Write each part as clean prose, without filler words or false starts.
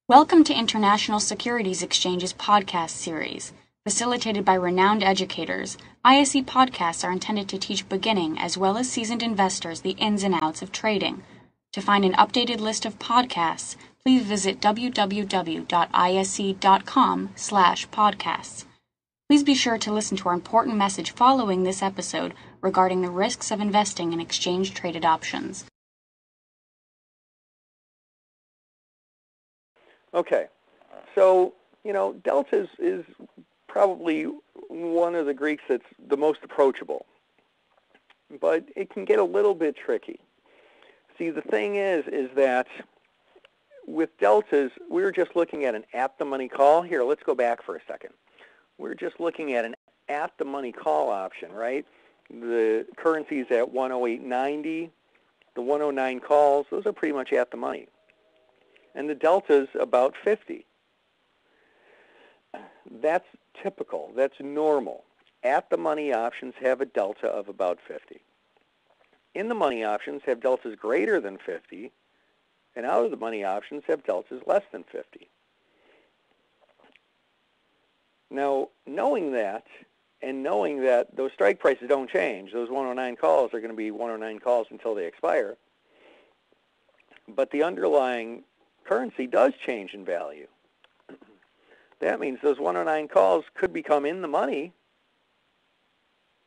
Welcome to International Securities Exchange's podcast series. Facilitated by renowned educators, ISE podcasts are intended to teach beginning as well as seasoned investors the ins and outs of trading. To find an updated list of podcasts, please visit www.ise.com/podcasts. Please be sure to listen to our important message following this episode regarding the risks of investing in exchange-traded options. Okay, so, delta is probably one of the Greeks that's the most approachable, but it can get a little bit tricky. See, the thing is that with deltas, we're just looking at an at-the-money call. Here, let's go back for a second. We're just looking at an at-the-money call option, right? The currency's at 108.90. The 109 calls, those are pretty much at the money. And the delta's about 50. That's typical. That's normal. At-the-money options have a delta of about 50. In-the-money options have deltas greater than 50, and out-of-the-money options have deltas less than 50. Now, knowing that, and knowing that those strike prices don't change, those 109 calls are going to be 109 calls until they expire, but the underlying currency does change in value. That means those 109 calls could become in the money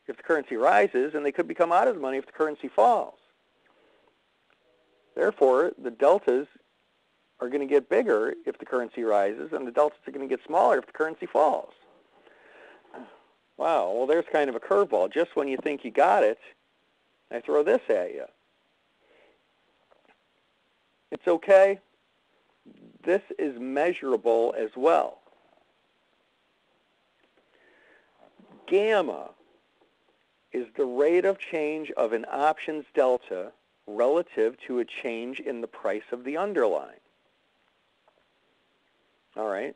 if the currency rises, and they could become out of the money if the currency falls. Therefore, the deltas are going to get bigger if the currency rises, and the deltas are going to get smaller if the currency falls. Wow, well, there's kind of a curveball. Just when you think you got it, I throw this at you. It's okay. This is measurable as well. Gamma is the rate of change of an options delta relative to a change in the price of the underlying. All right,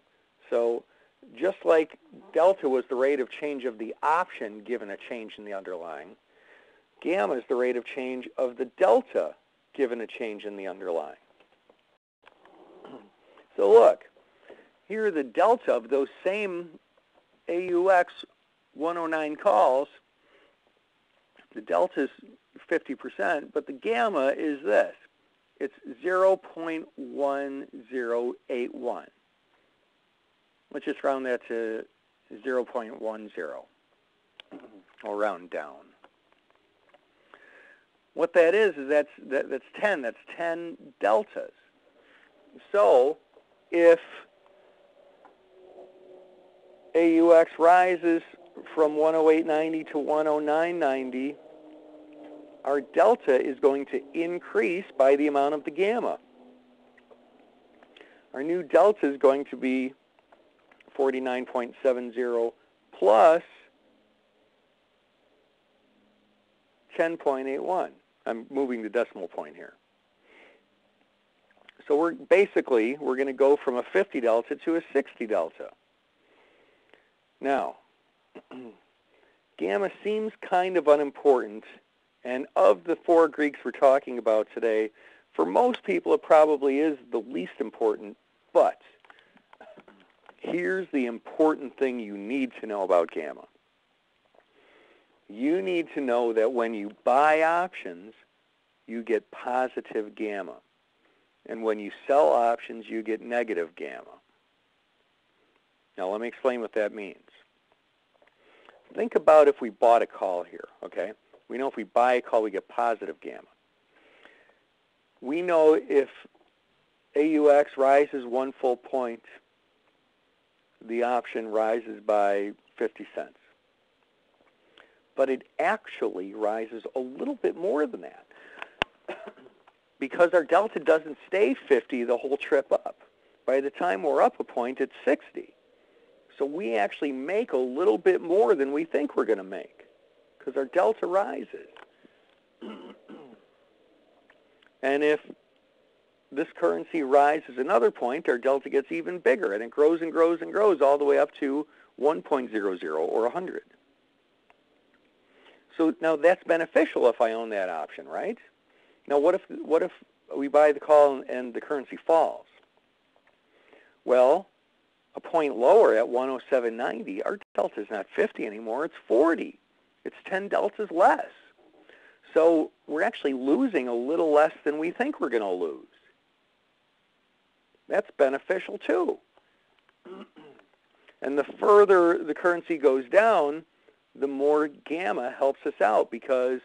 so just like delta was the rate of change of the option given a change in the underlying, gamma is the rate of change of the delta given a change in the underlying. So look, here are the delta of those same AUX 109 calls. The delta is 50%, but the gamma is this. It's 0.1081. Let's just round that to 0.10, or round down. What that is that's 10. That's 10 deltas. So if AUX rises from 108.90 to 109.90, our delta is going to increase by the amount of the gamma. Our new delta is going to be 49.70 plus 10.81. I'm moving the decimal point here. So we're going to go from a 50 delta to a 60 delta. Now, gamma seems kind of unimportant, and of the four Greeks we're talking about today, for most people it probably is the least important, but here's the important thing you need to know about gamma. You need to know that when you buy options, you get positive gamma. And when you sell options, you get negative gamma. Now, let me explain what that means. Think about if we bought a call here, okay? We know if we buy a call, we get positive gamma. We know if AUX rises 1 full point, the option rises by 50 cents. But it actually rises a little bit more than that, because our delta doesn't stay 50 the whole trip up. By the time we're up a point, it's 60. So we actually make a little bit more than we think we're going to make, because our delta rises. And if this currency rises another point, our delta gets even bigger, and it grows and grows and grows all the way up to 1.00 or 100. So now that's beneficial if I own that option, right? Now what if we buy the call and the currency falls? Well, a point lower at 107.90, our delta is not 50 anymore, it's 40. It's 10 deltas less. So we're actually losing a little less than we think we're going to lose. That's beneficial too. And the further the currency goes down, the more gamma helps us out because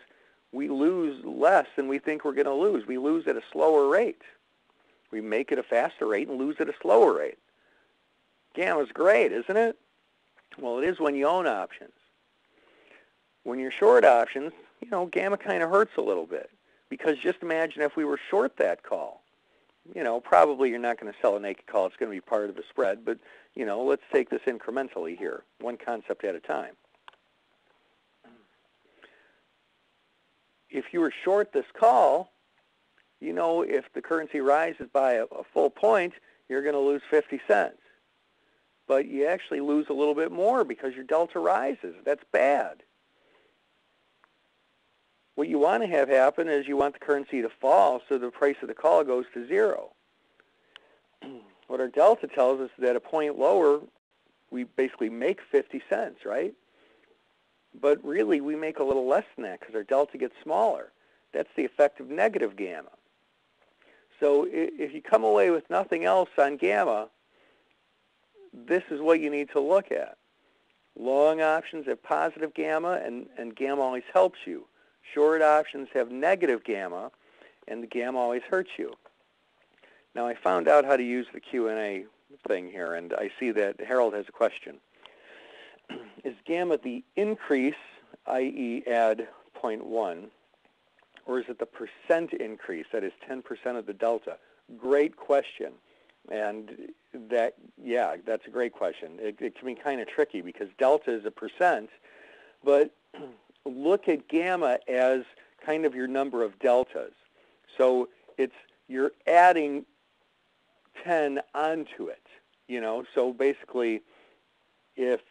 we lose less than we think we're going to lose. We lose at a slower rate. We make it a faster rate and lose at a slower rate. Gamma's great, isn't it? Well, it is when you own options. When you're short options, you know, gamma kind of hurts a little bit because just imagine if we were short that call. You know, probably you're not going to sell a naked call. It's going to be part of the spread, but, you know, let's take this incrementally here, one concept at a time. If you were short this call, you know, if the currency rises by a full point, you're going to lose 50 cents. But you actually lose a little bit more because your delta rises. That's bad. What you want to have happen is you want the currency to fall so the price of the call goes to zero. What our delta tells us is that a point lower, we basically make 50 cents, right? But really, we make a little less than that because our delta gets smaller. That's the effect of negative gamma. So if you come away with nothing else on gamma, this is what you need to look at. Long options have positive gamma, and gamma always helps you. Short options have negative gamma, and the gamma always hurts you. Now, I found out how to use the Q&A thing here, and I see that Harold has a question. Is gamma the increase, i.e. add 0.1, or is it the percent increase, that is 10% of the delta? Great question. And that, yeah, that's a great question. It can be kind of tricky because delta is a percent, but look at gamma as kind of your number of deltas. So you're adding 10 onto it, you know. So basically, if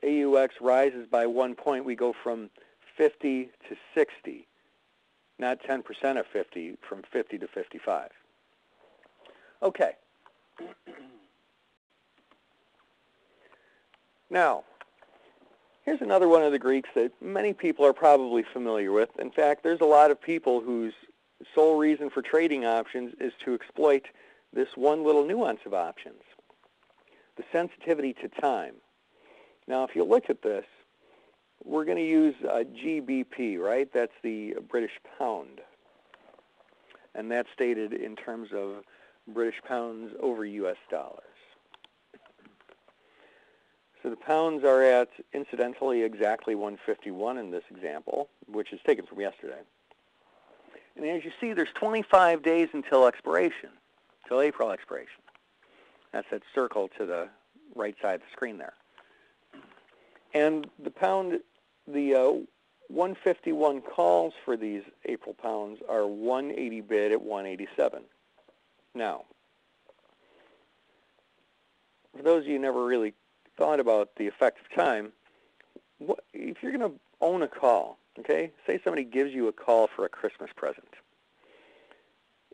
AUX rises by 1 point, we go from 50 to 60, not 10% of 50, from 50 to 55. Okay. Now, here's another one of the Greeks that many people are probably familiar with. In fact, there's a lot of people whose sole reason for trading options is to exploit this one little nuance of options, the sensitivity to time. Now, if you look at this, we're going to use GBP, right? That's the British pound. And that's stated in terms of British pounds over U.S. dollars. So the pounds are at, incidentally, exactly 151 in this example, which is taken from yesterday. And as you see, there's 25 days until expiration, till April expiration. That's that circle to the right side of the screen there. And the pound, the 151 calls for these April pounds are 180 bid at 187. Now, for those of you who never really thought about the effect of time, if you're going to own a call, okay, say somebody gives you a call for a Christmas present.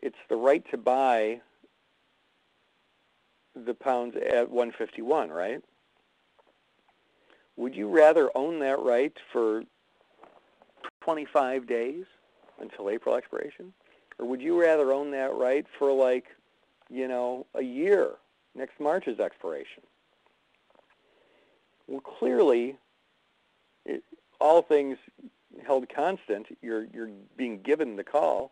It's the right to buy the pounds at 151, right? Would you rather own that right for 25 days until April expiration? Or would you rather own that right for, like, you know, a year, next March's expiration? Well, clearly, all things held constant, you're being given the call.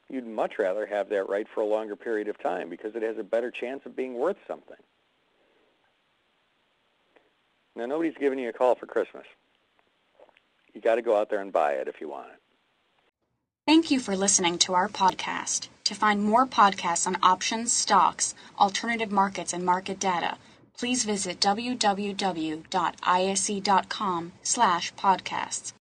You'd much rather have that right for a longer period of time because it has a better chance of being worth something. Now, nobody's giving you a call for Christmas. You got to go out there and buy it if you want it. Thank you for listening to our podcast. To find more podcasts on options, stocks, alternative markets, and market data, please visit www.ise.com/podcasts.